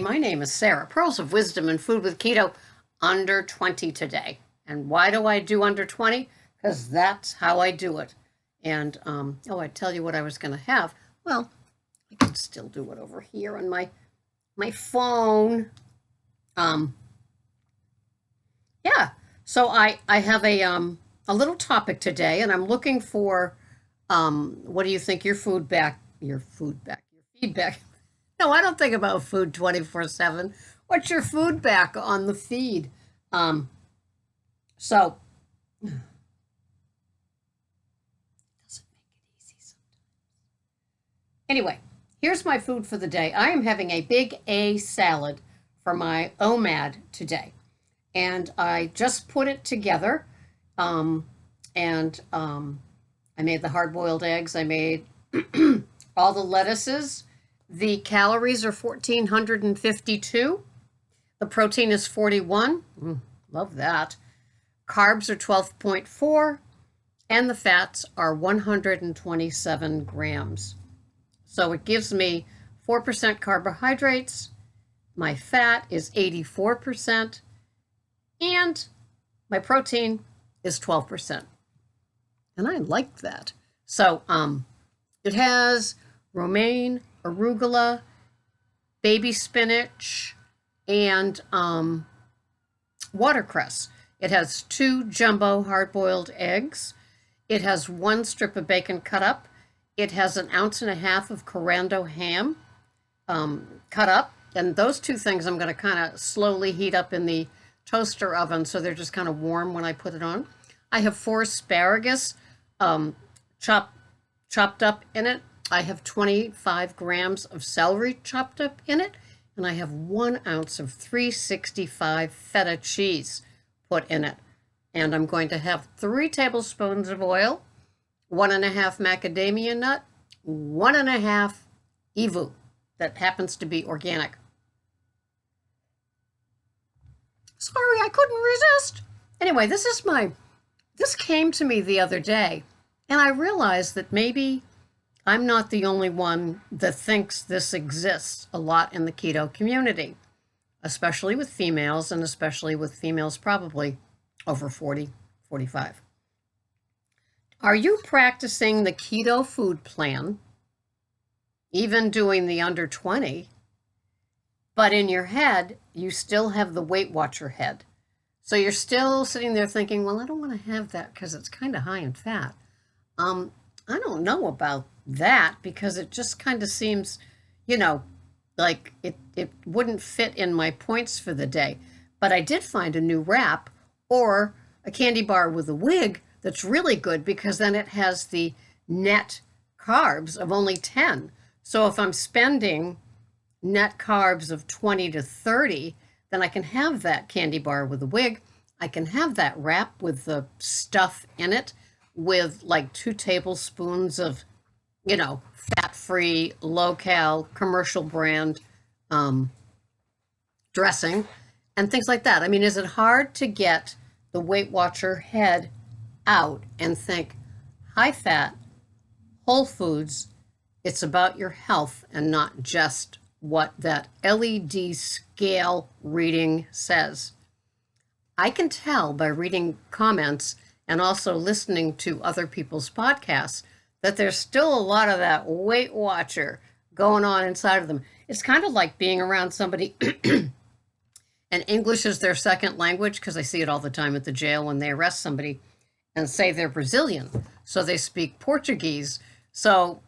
My name is Sarah. Pearls of Wisdom and Food with Keto, under 20 today. And why do I do under 20? Because that's how I do it. And, I tell you what I was going to have. Well, I can still do it over here on my phone. Yeah. So I have a little topic today, and I'm looking for, what do you think your feedback. No, I don't think about food 24/7. What's your food back on the feed? So it doesn't make it easy sometimes. Anyway, here's my food for the day. I am having a big A salad for my OMAD today. And I just put it together. I made the hard-boiled eggs. I made all the lettuces. The calories are 1,452. The protein is 41. Love that. Carbs are 12.4. And the fats are 127 grams. So it gives me 4% carbohydrates. My fat is 84%. And my protein is 12%. And I like that. So it has romaine, arugula, baby spinach, and watercress. It has 2 jumbo hard-boiled eggs. It has 1 strip of bacon cut up. It has 1.5 ounces of Corando ham cut up. And those 2 things I'm going to kind of slowly heat up in the toaster oven so they're just kind of warm when I put it on. I have 4 asparagus chopped up in it. I have 25 grams of celery chopped up in it, and I have 1 ounce of 365 feta cheese put in it. And I'm going to have 3 tablespoons of oil, 1.5 macadamia nut, 1.5 evu that happens to be organic. Sorry, I couldn't resist. Anyway, this came to me the other day, and I realized that maybe I'm not the only one that thinks this exists a lot in the keto community, especially with females, and especially with females probably over 40, 45. Are you practicing the keto food plan, even doing the under 20, but in your head, you still have the Weight Watcher head? So you're still sitting there thinking, well, I don't want to have that because it's kind of high in fat. I don't know about that because it just kind of seems, like it wouldn't fit in my points for the day. But I did find a new wrap or a candy bar with a wig that's really good because then it has the net carbs of only 10. So if I'm spending net carbs of 20 to 30, then I can have that candy bar with a wig. I can have that wrap with the stuff in it with like 2 tablespoons of, fat-free, low-cal, commercial brand dressing and things like that. I mean, is it hard to get the Weight Watcher head out and think, high fat, whole foods, it's about your health and not just what that LED scale reading says? I can tell by reading comments and also listening to other people's podcasts that there's still a lot of that Weight Watcher going on inside of them. It's kind of like being around somebody and English is their second language, because I see it all the time at the jail when they arrest somebody and say they're Brazilian. So they speak Portuguese. So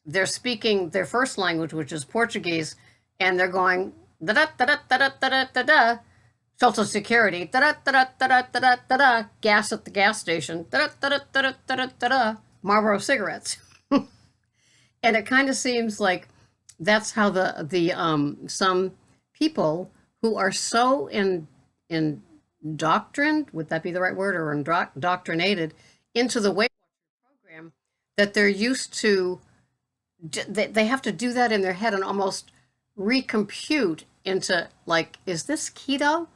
they're speaking their first language, which is Portuguese, and they're going da da da da da da da da, Social Security, da da da da da da da da, gas at the gas station, da da da da da da da da, Marlboro cigarettes. And it kind of seems like that's how the some people who are so indoctrined, would that be the right word, or indoctrinated into the Weight Watchers program, that they're used to, they have to do that in their head and almost recompute into, like, is this keto?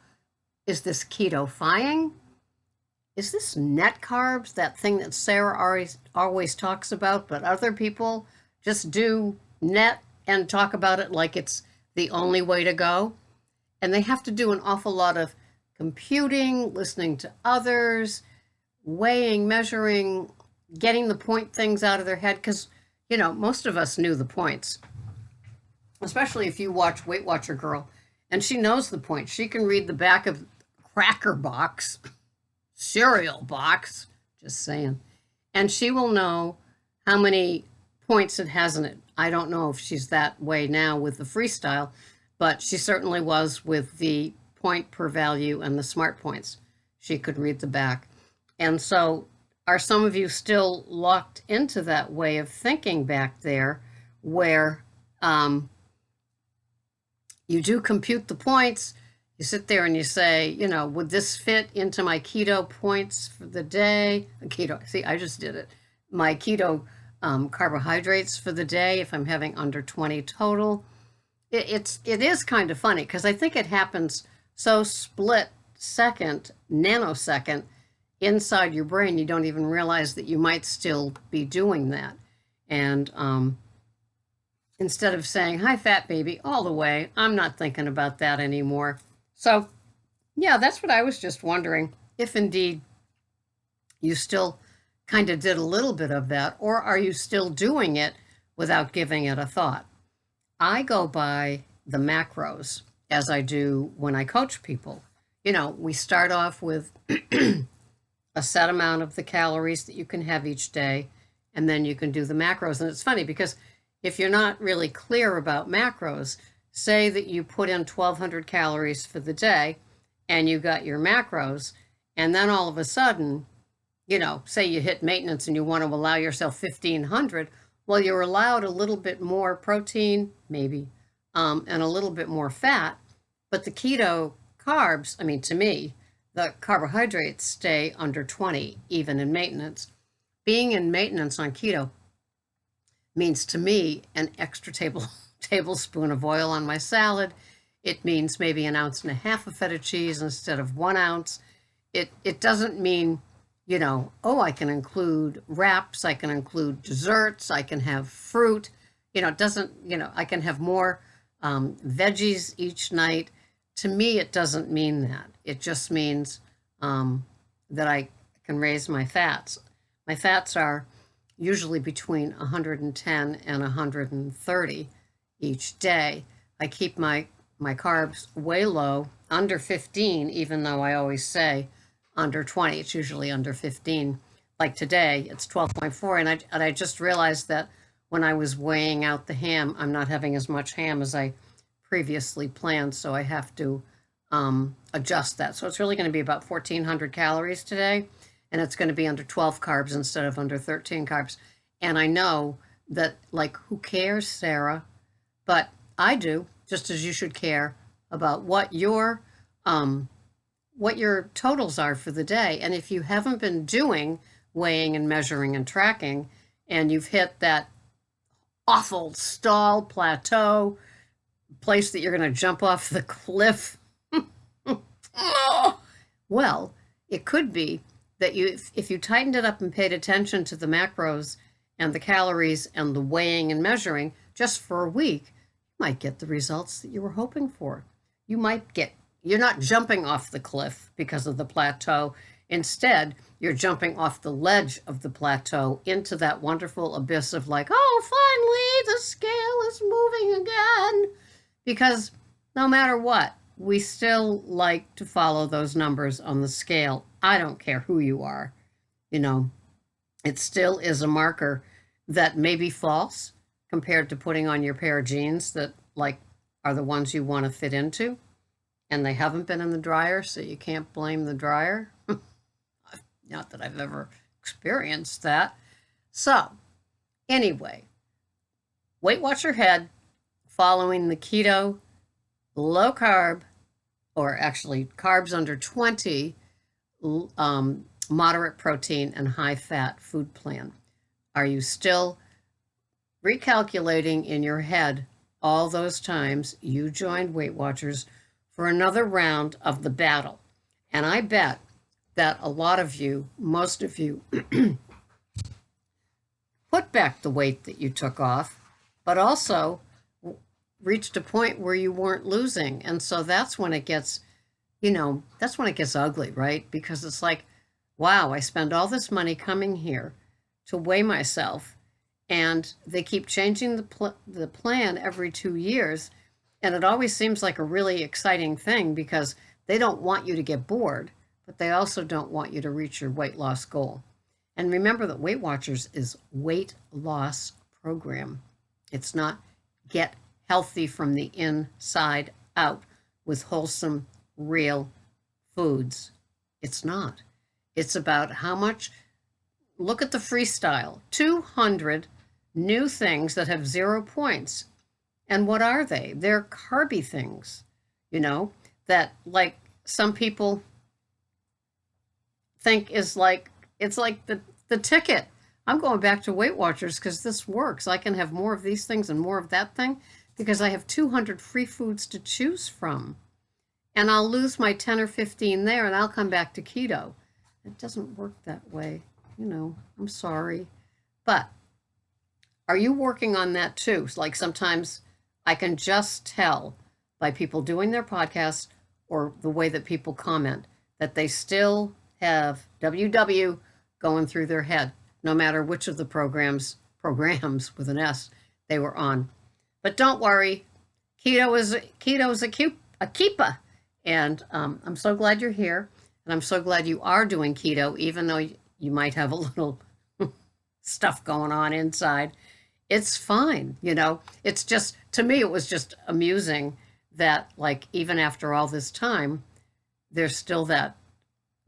Is this keto-fying? Is this net carbs, that thing that Sarah always talks about, but other people just do net and talk about it like it's the only way to go. And they have to do an awful lot of computing, listening to others, weighing, measuring, getting the point things out of their head. Because, most of us knew the points, especially if you watch Weight Watcher Girl, and she knows the points. She can read the back of cracker box, cereal box, just saying, and she will know how many points it has in it. I don't know if she's that way now with the freestyle, but she certainly was with the point per value and the smart points. She could read the back. And so are some of you still locked into that way of thinking back there where you do compute the points, you sit there and you say, would this fit into my keto points for the day? Keto, see, I just did it. My keto carbohydrates for the day, if I'm having under 20 total. It is kind of funny because I think it happens so split second, nanosecond inside your brain, you don't even realize that you might still be doing that. And instead of saying, hi, fat baby, all the way, I'm not thinking about that anymore. So, yeah, that's what I was just wondering, if indeed you still kind of did a little bit of that, or are you still doing it without giving it a thought? I go by the macros as I do when I coach people. We start off with a set amount of the calories that you can have each day, and then you can do the macros. And it's funny because if you're not really clear about macros, say that you put in 1,200 calories for the day and you got your macros, and then all of a sudden, say you hit maintenance and you want to allow yourself 1,500, well, you're allowed a little bit more protein, maybe, and a little bit more fat, but the keto carbs, to me, the carbohydrates stay under 20, even in maintenance. Being in maintenance on keto means to me an extra tablespoon of oil on my salad. It means maybe 1.5 ounces of feta cheese instead of 1 ounce. It doesn't mean, I can include wraps, I can include desserts, I can have fruit. It doesn't, I can have more veggies each night. To me, it doesn't mean that. It just means that I can raise my fats. My fats are usually between 110 and 130 each day. I keep my carbs way low, under 15, even though I always say under 20. It's usually under 15. Like today, it's 12.4, and I just realized that when I was weighing out the ham, I'm not having as much ham as I previously planned, so I have to adjust that. So it's really going to be about 1,400 calories today, and it's going to be under 12 carbs instead of under 13 carbs. And I know that, who cares, Sarah? But I do, just as you should care about what your totals are for the day. And if you haven't been doing weighing and measuring and tracking, and you've hit that awful stall plateau place that you're going to jump off the cliff, well, it could be that if you tightened it up and paid attention to the macros and the calories and the weighing and measuring just for a week, you might get the results that you were hoping for. You're not jumping off the cliff because of the plateau. Instead, you're jumping off the ledge of the plateau into that wonderful abyss of oh, finally, the scale is moving again. Because no matter what, we still like to follow those numbers on the scale. I don't care who you are. It still is a marker that may be false compared to putting on your pair of jeans that are the ones you want to fit into, and they haven't been in the dryer, so you can't blame the dryer. Not that I've ever experienced that. So anyway, Weight Watcher Head, following the keto, low carb, or actually carbs under 20, moderate protein and high fat food plan. Are you still recalculating in your head all those times you joined Weight Watchers for another round of the battle? And I bet that a lot of you, most of you, put back the weight that you took off, but also reached a point where you weren't losing. And so that's when it gets, that's when it gets ugly, right? Because it's like, wow, I spend all this money coming here to weigh myself, and they keep changing the plan every 2 years. And it always seems like a really exciting thing because they don't want you to get bored, but they also don't want you to reach your weight loss goal. And remember that Weight Watchers is weight loss program. It's not get healthy from the inside out with wholesome, real foods. It's not. It's about how much. Look at the freestyle 200 new things that have 0 points. And what are they? They're carby things, that like some people think is like, it's like the ticket. I'm going back to Weight Watchers because this works. I can have more of these things and more of that thing because I have 200 free foods to choose from. And I'll lose my 10 or 15 there and I'll come back to keto. It doesn't work that way. I'm sorry. But are you working on that too? Like sometimes I can just tell by people doing their podcasts or the way that people comment that they still have WW going through their head, no matter which of the programs with an S they were on. But don't worry, keto is a keeper. And I'm so glad you're here. And I'm so glad you are doing keto, even though you might have a little stuff going on inside. It's fine, It's just, to me, it was just amusing that, like, even after all this time, there's still that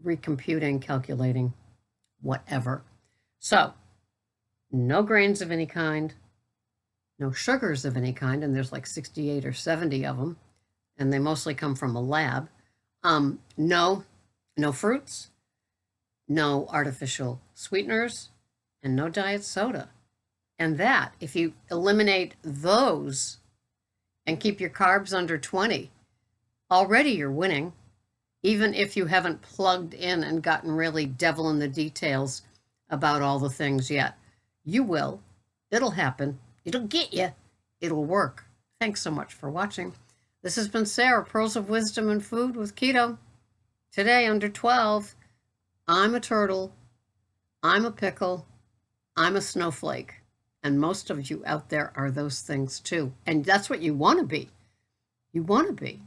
recomputing, calculating, whatever. So, no grains of any kind, no sugars of any kind, and there's like 68 or 70 of them, and they mostly come from a lab. No fruits, no artificial sweeteners, and no diet soda. And that, if you eliminate those and keep your carbs under 20, already you're winning, even if you haven't plugged in and gotten really devil in the details about all the things yet. You will. It'll happen. It'll get you. It'll work. Thanks so much for watching. This has been Sarah, Pearls of Wisdom and Food with Keto. Today, under 12, I'm a turtle, I'm a pickle, I'm a snowflake. And most of you out there are those things too. And that's what you want to be. You want to be.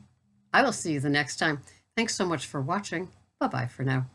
I will see you the next time. Thanks so much for watching. Bye-bye for now.